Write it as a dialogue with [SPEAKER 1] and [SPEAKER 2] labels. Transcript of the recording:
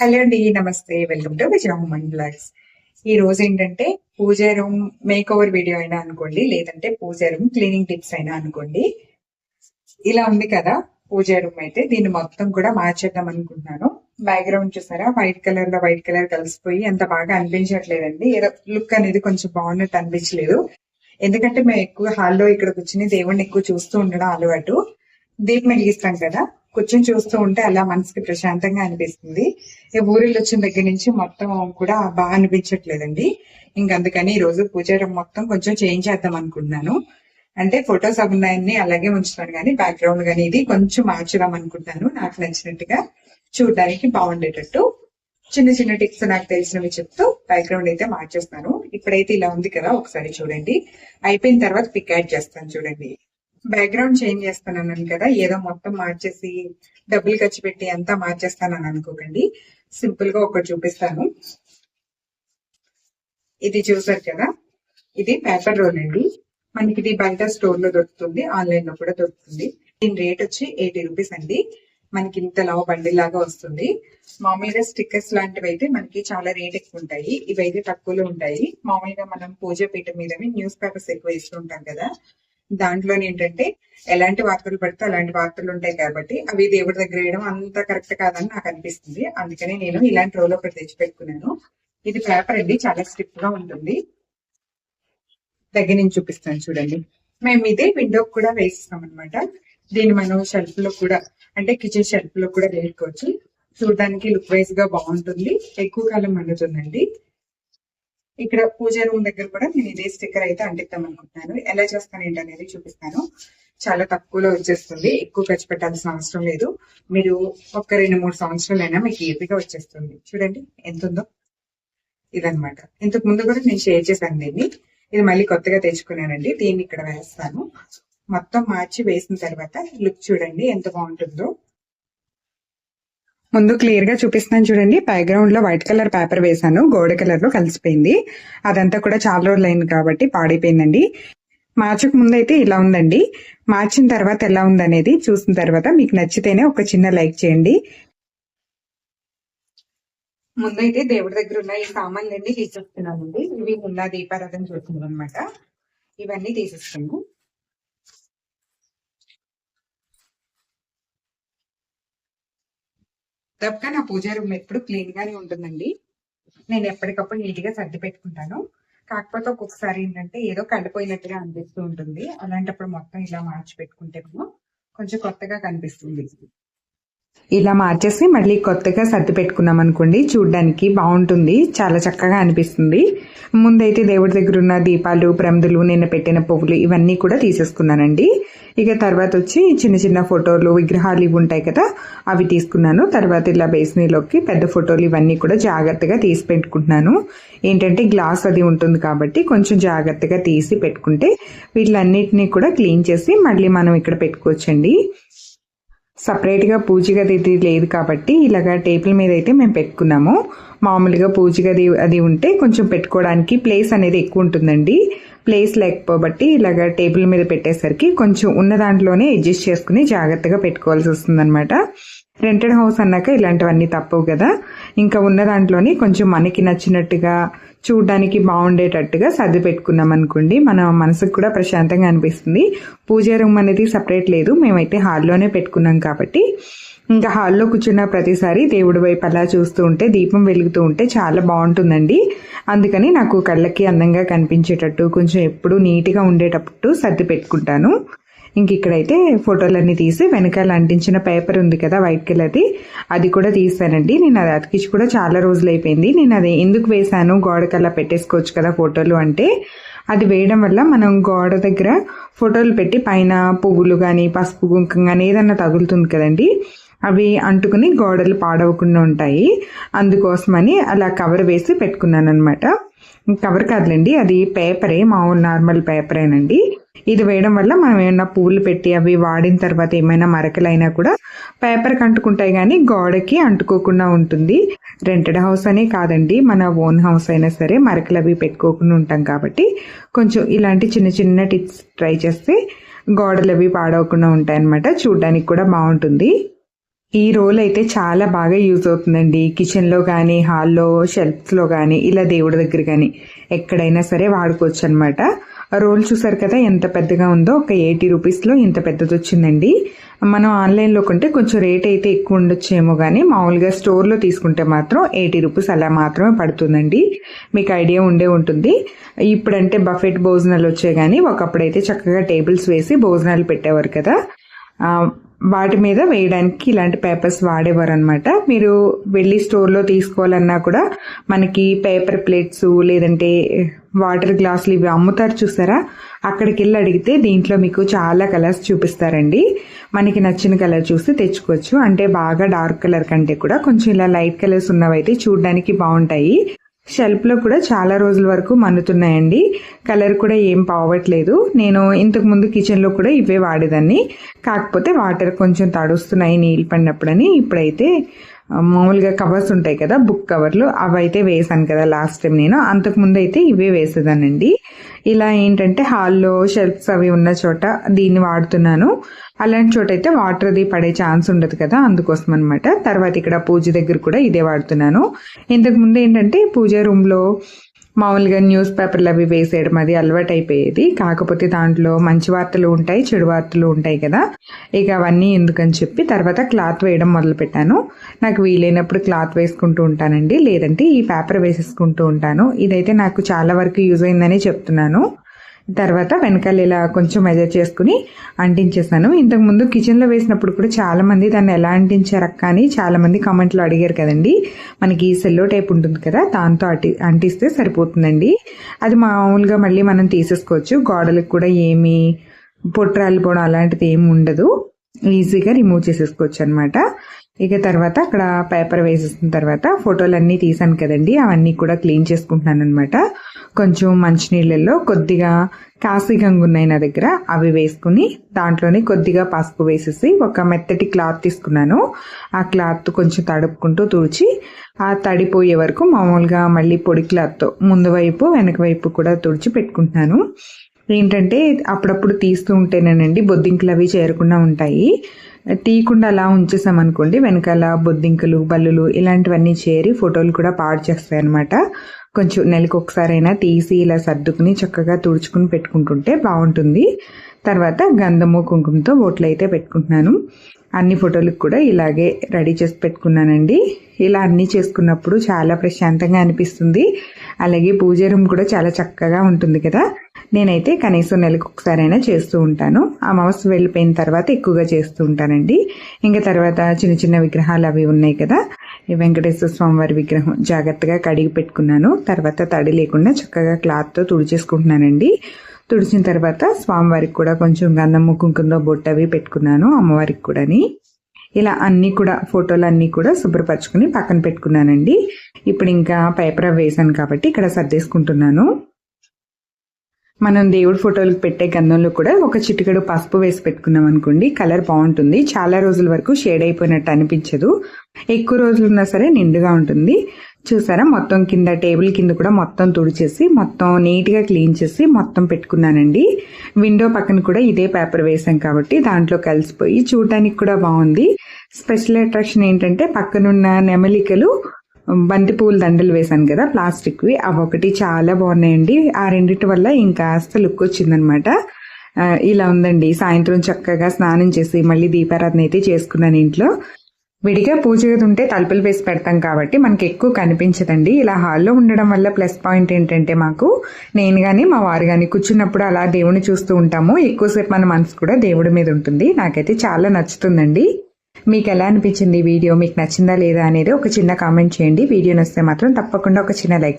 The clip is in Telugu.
[SPEAKER 1] హలో అండి, నమస్తే. Welcome to Vijaya home and blogs. ఈ రోజు ఏంటంటే pooja room makeover video అయినా అనుకోండి, లేదంటే పూజ రూమ్ క్లీనింగ్ టిప్స్ అయినా అనుకోండి. ఇలా ఉంది కదా పూజ రూమ్. అయితే దీన్ని మొత్తం కూడా మార్చేద్దాం అనుకుంటున్నాను. బ్యాక్గ్రౌండ్ చూసారా, వైట్ కలర్ లో వైట్ కలర్ కలిసిపోయి అంత బాగా అనిపించట్లేదండి. ఏదో లుక్ అనేది కొంచెం బాగున్నట్టు అనిపించలేదు. ఎందుకంటే మేము ఎక్కువ హాల్లో ఇక్కడ కూర్చుని దేవుణ్ణి ఎక్కువ చూస్తూ ఉండడం అలవాటు. దీపం వెలిగిస్తాం కదా, కూర్చొని చూస్తూ ఉంటే అలా మనసుకి ప్రశాంతంగా అనిపిస్తుంది. ఈ ఊరిలో వచ్చిన దగ్గర నుంచి మొత్తం కూడా బాగా అనిపించట్లేదండి. అందుకని ఈ రోజు పూజ రూమ్ మొత్తం కొంచెం చేంజ్ చేద్దాం అనుకుంటున్నాను. అంటే ఫొటోస్ ఉన్నాయని అలాగే ఉంచుతాను, కానీ బ్యాక్గ్రౌండ్ కానీ ఇది కొంచెం మార్చుదాం అనుకుంటున్నాను. నాకు నచ్చినట్టుగా చూడడానికి బాగుండేటట్టు చిన్న చిన్న టిప్స్ నాకు తెలిసినవి చెప్తూ బ్యాక్గ్రౌండ్ అయితే మార్చేస్తాను. ఇప్పుడైతే ఇలా ఉంది కదా, ఒకసారి చూడండి. అయిపోయిన తర్వాత పిక్ యాడ్ చేస్తాను చూడండి. బ్యాక్గ్రౌండ్ చేంజ్ చేస్తానన్నాను కదా, ఏదో మొత్తం మార్చేసి డబ్బులు ఖర్చు పెట్టి అంతా మార్చేస్తానని అనుకోకండి. సింపుల్ గా ఒకటి చూపిస్తాను. ఇది చూసారు కదా, ఇది పేపర్ రోల్ అండి. మనకి ఇది బయట స్టోర్ లో దొరుకుతుంది, ఆన్లైన్ లో కూడా దొరుకుతుంది. దీని రేట్ వచ్చి 80 రూపీస్ అండి. మనకి ఇంత లావు బండిల్ లాగా వస్తుంది. మామూలుగా స్టిక్కర్స్ లాంటివి అయితే మనకి చాలా రేట్ ఎక్కువ ఉంటాయి, ఇవైతే తక్కువలో ఉంటాయి. మామూలుగా మనం పూజ పీఠ మీద న్యూస్ పేపర్స్ ఎక్కువ ఇస్తుంటాం కదా, దాంట్లో ఏంటంటే ఎలాంటి వార్తలు పడితే అలాంటి వార్తలు ఉంటాయి కాబట్టి అవి దేవుడి దగ్గర వేయడం అంత కరెక్ట్ కాదని నాకు అనిపిస్తుంది. అందుకని నేను ఇలాంటి రోల్ ఒకటి తెచ్చి పెట్టుకున్నాను. ఇది పేపర్ అండి, చాలా స్ట్రిక్ట్ గా ఉంటుంది. దగ్గర నుంచి చూపిస్తాను చూడండి. మేము ఇదే విండోకి కూడా వేసిస్తాం అనమాట. దీన్ని మనం షెల్ఫ్ లో కూడా, అంటే కిచెన్ షెల్ఫ్ లో కూడా వేసుకోవచ్చు. చూడడానికి లుక్ వైజ్ గా బాగుంటుంది, ఎక్కువ కాలం మండుతుందండి. ఇక్కడ పూజ రూమ్ దగ్గర కూడా నేను ఇదే స్టిక్కర్ అయితే అంటిద్దాం అనుకుంటున్నాను. ఎలా చేస్తాను ఏంటనేది చూపిస్తాను. చాలా తక్కువలో వచ్చేస్తుంది, ఎక్కువ ఖర్చు పెట్టాల్సిన అవసరం లేదు. మీరు ఒక 2-3 సంవత్సరాలైనా మీకు ఈజీగా వచ్చేస్తుంది. చూడండి ఎంత ఉందో. ఇదనమాట. ఇంతకు ముందు కూడా నేను షేర్ చేశాను దీన్ని. ఇది మళ్ళీ కొత్తగా తెచ్చుకున్నానండి. దీన్ని ఇక్కడ వేస్తాను. మొత్తం మార్చి వేసిన తర్వాత లుక్ చూడండి ఎంత బాగుంటుందో. ముందు క్లియర్ గా చూపిస్తున్నాను చూడండి. బ్యాక్గ్రౌండ్ లో వైట్ కలర్ పేపర్ వేసాను, గోడ కలర్ లో కలిసిపోయింది. అదంతా కూడా చాలా రోజులు అయింది కాబట్టి పాడైపోయిందండి. మార్చక ముందు అయితే ఇలా ఉందండి. మార్చిన తర్వాత ఎలా ఉందనేది చూసిన తర్వాత మీకు నచ్చితేనే ఒక చిన్న లైక్ చేయండి. ముందైతే దేవుడి దగ్గర ఉన్న ఈ సామాన్లన్నీ తీసేస్తున్నానండి. ఇవి ఉన్న దీపారాధన చూస్తున్నాం అనమాట. ఇవన్నీ తీసేస్తాను. తప్పక నా పూజ రూమ్ ఎప్పుడు క్లీన్ గానే ఉంటుందండి. నేను ఎప్పటికప్పుడు నీట్ గా సర్ది పెట్టుకుంటాను. కాకపోతే ఒక్కొక్కసారి ఏంటంటే ఏదో కండిపోయినట్టుగా అనిపిస్తూ ఉంటుంది. అలాంటప్పుడు మొత్తం ఇలా మార్చి పెట్టుకుంటే కొంచెం కొత్తగా కనిపిస్తుంది. ఇలా మార్చేసి మళ్ళీ కొత్తగా సర్ది పెట్టుకున్నాం అనుకోండి, చూడ్డానికి బాగుంటుంది, చాలా చక్కగా అనిపిస్తుంది. ముందైతే దేవుడి దగ్గర ఉన్న దీపాలు, ప్రమిదలు, నిన్న పెట్టిన పువ్వులు ఇవన్నీ కూడా తీసేసుకున్నానండి. ఇక తర్వాత వచ్చి చిన్న చిన్న ఫోటోలు, విగ్రహాలు ఇవి ఉంటాయి కదా, అవి తీసుకున్నాను. తర్వాత ఇలా బేసినీలోకి పెద్ద ఫోటోలు ఇవన్నీ కూడా జాగ్రత్తగా తీసి పెట్టుకుంటున్నాను. ఏంటంటే గ్లాస్ అది ఉంటుంది కాబట్టి కొంచెం జాగ్రత్తగా తీసి పెట్టుకుంటే వీటిలన్నిటినీ కూడా క్లీన్ చేసి మళ్ళీ మనం ఇక్కడ పెట్టుకోవచ్చండి. సపరేట్ గా పూజ గది లేదు కాబట్టి ఇలాగా టేబుల్ మీద అయితే మేము పెట్టుకున్నాము. మామూలుగా పూజ గది అది ఉంటే కొంచెం పెట్టుకోవడానికి ప్లేస్ అనేది ఎక్కువ ఉంటుందండి. ప్లేస్ లేకపోబట్టి ఇలాగా టేబుల్ మీద పెట్టేసరికి కొంచెం ఉన్న దాంట్లోనే అడ్జస్ట్ చేసుకుని జాగ్రత్తగా పెట్టుకోవాల్సి వస్తుంది అనమాట. రెంటెడ్ హౌస్ అన్నాక ఇలాంటివన్నీ తప్పవు కదా. ఇంకా ఉన్న దాంట్లోని కొంచెం మనకి నచ్చినట్టుగా చూడడానికి బాగుండేటట్టుగా సర్ది పెట్టుకున్నాం అనుకోండి, మన మనసుకు కూడా ప్రశాంతంగా అనిపిస్తుంది. పూజ రూమ్ అనేది సపరేట్ లేదు, మేమైతే హాల్లోనే పెట్టుకున్నాం కాబట్టి ఇంకా హాల్లో కూర్చున్న ప్రతిసారి దేవుడి వైపు అలా చూస్తూ ఉంటే, దీపం వెలుగుతూ ఉంటే చాలా బాగుంటుందండి. అందుకని నాకు కళ్ళకి అందంగా కనిపించేటట్టు కొంచెం ఎప్పుడు నీట్గా ఉండేటట్టు సర్ది పెట్టుకుంటాను. ఇక్కడైతే ఫోటోలన్నీ తీసి వెనకాల అంటించిన పేపర్ ఉంది కదా వైట్ కలర్ది, అది కూడా తీసానండి. నేను అది అతికించి కూడా చాలా రోజులు అయిపోయింది. నేను అది ఎందుకు వేసాను, గోడకల్లా పెట్టేసుకోవచ్చు కదా ఫోటోలు అంటే, అది వేయడం వల్ల మనం గోడ దగ్గర ఫోటోలు పెట్టి పైన పువ్వులు కానీ పసుపు కుంకం కానీ ఏదన్నా తగులుతుంది కదండి, అవి అంటుకుని గోడలు పాడవకుండా ఉంటాయి. అందుకోసమని అలా కవర్ వేసి పెట్టుకున్నాను అనమాట. కవర్ కాదులేండి, అది పేపరే, మామూలు నార్మల్ పేపరేనండి. ఇది వేయడం వల్ల మనం ఏమైనా పువ్వులు పెట్టి అవి వాడిన తర్వాత ఏమైనా మరకలైనా కూడా పేపర్కి అంటుకుంటాయి, కానీ గోడకి అంటుకోకుండా ఉంటుంది. రెంటెడ్ హౌస్ అనే కాదండి, మన ఓన్ హౌస్ అయినా సరే మరకలు అవి పెట్టుకోకుండా ఉంటాం కాబట్టి కొంచెం ఇలాంటి చిన్న చిన్న టిప్స్ ట్రై చేస్తే గోడలు అవి పాడవకుండా ఉంటాయి అన్నమాట. చూడడానికి కూడా బాగుంటుంది. ఈ రోల్ అయితే చాలా బాగా యూజ్ అవుతుందండి. కిచెన్లో కానీ, హాల్లో, షెల్ఫ్స్లో కానీ, ఇలా దేవుడి దగ్గర కానీ ఎక్కడైనా సరే వాడుకోవచ్చు అనమాట. రోల్ చూసారు కదా ఎంత పెద్దగా ఉందో, ఒక 80 రూపీస్లో ఇంత పెద్దది వచ్చిందండి. మనం ఆన్లైన్లో కొంటే కొంచెం రేట్ అయితే ఎక్కువ ఉండొచ్చేమో, కానీ మామూలుగా స్టోర్లో తీసుకుంటే మాత్రం 80 రూపీస్ అలా మాత్రమే పడుతుందండి. మీకు ఐడియా ఉండే ఉంటుంది. ఇప్పుడంటే బఫెట్ భోజనాలు వచ్చాయి, కానీ ఒకప్పుడైతే చక్కగా టేబుల్స్ వేసి భోజనాలు పెట్టేవారు కదా, వాటి మీద వేయడానికి ఇలాంటి పేపర్స్ వాడేవారు అనమాట. మీరు వెళ్ళి స్టోర్లో తీసుకోవాలన్నా కూడా మనకి పేపర్ ప్లేట్స్ లేదంటే వాటర్ గ్లాసులు ఇవి అమ్ముతారు చూసారా, అక్కడికి వెళ్ళి అడిగితే దీంట్లో మీకు చాలా కలర్స్ చూపిస్తారండి. మనకి నచ్చిన కలర్ చూసి తెచ్చుకోవచ్చు. అంటే బాగా డార్క్ కలర్ కంటే కూడా కొంచెం ఇలా లైట్ కలర్స్ ఉన్నవైతే చూడడానికి బాగుంటాయి. షెల్ఫ్లో కూడా చాలా రోజుల వరకు మన్నుతున్నాయండి. కలర్ కూడా ఏం పోవట్లేదు. నేను ఇంతకు ముందు కిచెన్లో కూడా ఇవే వాడేదాన్ని, కాకపోతే వాటర్ కొంచెం తడుస్తున్నాయి నీళ్ళు పడినప్పుడని ఇప్పుడైతే మామూలుగా కవర్స్ ఉంటాయి కదా, బుక్ కవర్లు, అవైతే వేసాను కదా లాస్ట్ టైం. నేను అంతకుముందు అయితే ఇవే వేసేదానండి. ఇలా ఏంటంటే హాల్లో షెల్ఫ్స్ అవి ఉన్న చోట దీన్ని వాడుతున్నాను. అలాంటి చోట అయితే వాటర్ అది పడే ఛాన్స్ ఉండదు కదా, అందుకోసం అనమాట. తర్వాత ఇక్కడ పూజ దగ్గర కూడా ఇదే వాడుతున్నాను. ఇంతకు ముందు ఏంటంటే పూజ రూమ్లో మామూలుగా న్యూస్ పేపర్లు అవి వేసేయడం అది అలవాటు అయిపోయేది. కాకపోతే దాంట్లో మంచి వార్తలు ఉంటాయి, చెడు వార్తలు ఉంటాయి కదా, ఇక అవన్నీ ఎందుకని చెప్పి తర్వాత క్లాత్ వేయడం మొదలు పెట్టాను. నాకు వీలైనప్పుడు క్లాత్ వేసుకుంటూ ఉంటానండి, లేదంటే ఈ పేపర్ వేసేసుకుంటూ ఉంటాను. ఇదైతే నాకు చాలా వరకు యూజ్ అయిందని చెప్తున్నాను. తర్వాత వెనకాల ఇలా కొంచెం మెజర్ చేసుకుని అంటించేసాను. ఇంతకుముందు కిచెన్లో వేసినప్పుడు కూడా చాలా మంది దాన్ని ఎలా అంటించారక్క అని చాలా మంది కామెంట్లో అడిగారు కదండి. మనకి సెల్లో టైప్ ఉంటుంది కదా, దాంతో అంటిస్తే సరిపోతుందండి. అది మామూలుగా మళ్ళీ మనం తీసేసుకోవచ్చు. గోడలకు కూడా ఏమి పొట్రాలిపోవడం అలాంటిది ఏమి ఉండదు, ఈజీగా రిమూవ్ చేసేసుకోవచ్చు అనమాట. ఇక తర్వాత అక్కడ పేపర్ వేసేసిన తర్వాత ఫోటోలన్నీ తీసాను కదండి, అవన్నీ కూడా క్లీన్ చేసుకుంటున్నాను అనమాట. కొంచెం మంచినీళ్ళల్లో కొద్దిగా కాశీ గంగు ఉన్నాయి నా దగ్గర, అవి వేసుకుని దాంట్లోనే కొద్దిగా పసుపు వేసేసి ఒక మెత్తటి క్లాత్ తీసుకున్నాను. ఆ క్లాత్ కొంచెం తడుపుకుంటూ తుడిచి ఆ తడిపోయే వరకు మామూలుగా మళ్ళీ పొడి క్లాత్తో ముందు వైపు వెనక వైపు కూడా తుడిచి పెట్టుకుంటున్నాను. ఏంటంటే అప్పుడప్పుడు తీస్తూ ఉంటేనేనండి బొద్దింకలు అవి చేరకుండా ఉంటాయి. తీయకుండా అలా ఉంచేసామనుకోండి వెనకాల బొద్దింకలు, బల్లులు ఇలాంటివన్నీ చేరి ఫోటోలు కూడా పాడు చేస్తాయి అనమాట. కొంచెం నెలకు ఒకసారైనా తీసి ఇలా సర్దుకుని చక్కగా తుడుచుకుని పెట్టుకుంటుంటే బాగుంటుంది. తర్వాత గంధము కుంకుమతో బొట్లు అయితే పెట్టుకుంటున్నాను. అన్ని ఫోటోలకు కూడా ఇలాగే రెడీ చేసి పెట్టుకున్నానండి. ఇలా అన్నీ చేసుకున్నప్పుడు చాలా ప్రశాంతంగా అనిపిస్తుంది. అలాగే పూజ రూమ్ కూడా చాలా చక్కగా ఉంటుంది కదా. నేనైతే కనీసం నెలకు ఒకసారైనా చేస్తూ ఉంటాను. అమావాస్య వెళ్ళిపోయిన తర్వాత ఎక్కువగా చేస్తూ ఉంటానండి. ఇంకా తర్వాత చిన్న చిన్న విగ్రహాలు అవి ఉన్నాయి కదా, ఈ వెంకటేశ్వర స్వామివారి విగ్రహం జాగ్రత్తగా కడిగి పెట్టుకున్నాను. తర్వాత తడి లేకుండా చక్కగా క్లాత్తో తుడిచేసుకుంటున్నానండి. తుడిచిన తర్వాత స్వామివారికి కూడా కొంచెం గంధము కుంకుమతో బొట్టు అవి పెట్టుకున్నాను, అమ్మవారికి కూడాని. ఇలా అన్నీ కూడా ఫోటోలు అన్నీ కూడా శుభ్రపరచుకుని పక్కన పెట్టుకున్నానండి. ఇప్పుడు ఇంకా పేపర్ వేసాను కాబట్టి ఇక్కడ సర్దేసుకుంటున్నాను. మనం దేవుడి ఫోటోలకు పెట్టే గంధంలో కూడా ఒక చిటికెడు పసుపు వేసి పెట్టుకున్నాం అనుకోండి, కలర్ బాగుంటుంది. చాలా రోజుల వరకు షేడ్ అయిపోయినట్టు అనిపించదు. ఎక్కువ రోజులు ఉన్నా సరే నిండుగా ఉంటుంది. చూసారా, మొత్తం కింద టేబుల్ కింద కూడా మొత్తం తుడిచేసి మొత్తం నీట్గా క్లీన్ చేసి మొత్తం పెట్టుకున్నానండి. విండో పక్కన కూడా ఇదే పేపర్ వేసాం కాబట్టి దాంట్లో కలిసిపోయి చూడటానికి కూడా బాగుంది. స్పెషల్ అట్రాక్షన్ ఏంటంటే పక్కనున్న నెమలికలు బంతి పూల దండలు వేసాను కదా ప్లాస్టిక్వి, అవి ఒకటి చాలా బాగున్నాయండి. ఆ రెండిటి వల్ల ఇంకా కాస్త లుక్ వచ్చిందనమాట. ఇలా ఉందండి. సాయంత్రం చక్కగా స్నానం చేసి మళ్ళీ దీపారాధన అయితే చేసుకున్నాను ఇంట్లో. విడిగా పూజ గది ఉంటే తలుపులు వేసి పెడతాం కాబట్టి మనకి ఎక్కువ కనిపించదండి. ఇలా హాల్లో ఉండడం వల్ల ప్లస్ పాయింట్ ఏంటంటే మాకు, నేను కానీ మా వారు కానీ కూర్చున్నప్పుడు అలా దేవుని చూస్తూ ఉంటాము. ఎక్కువసేపు మన మనసు కూడా దేవుడి మీద ఉంటుంది. నాకైతే చాలా నచ్చుతుందండి. మీకు ఎలా అనిపించింది వీడియో? మీకు నచ్చిందా లేదా అనేది ఒక చిన్న కామెంట్ చేయండి. వీడియో నచ్చితే మాత్రం తప్పకుండా ఒక చిన్న లైక్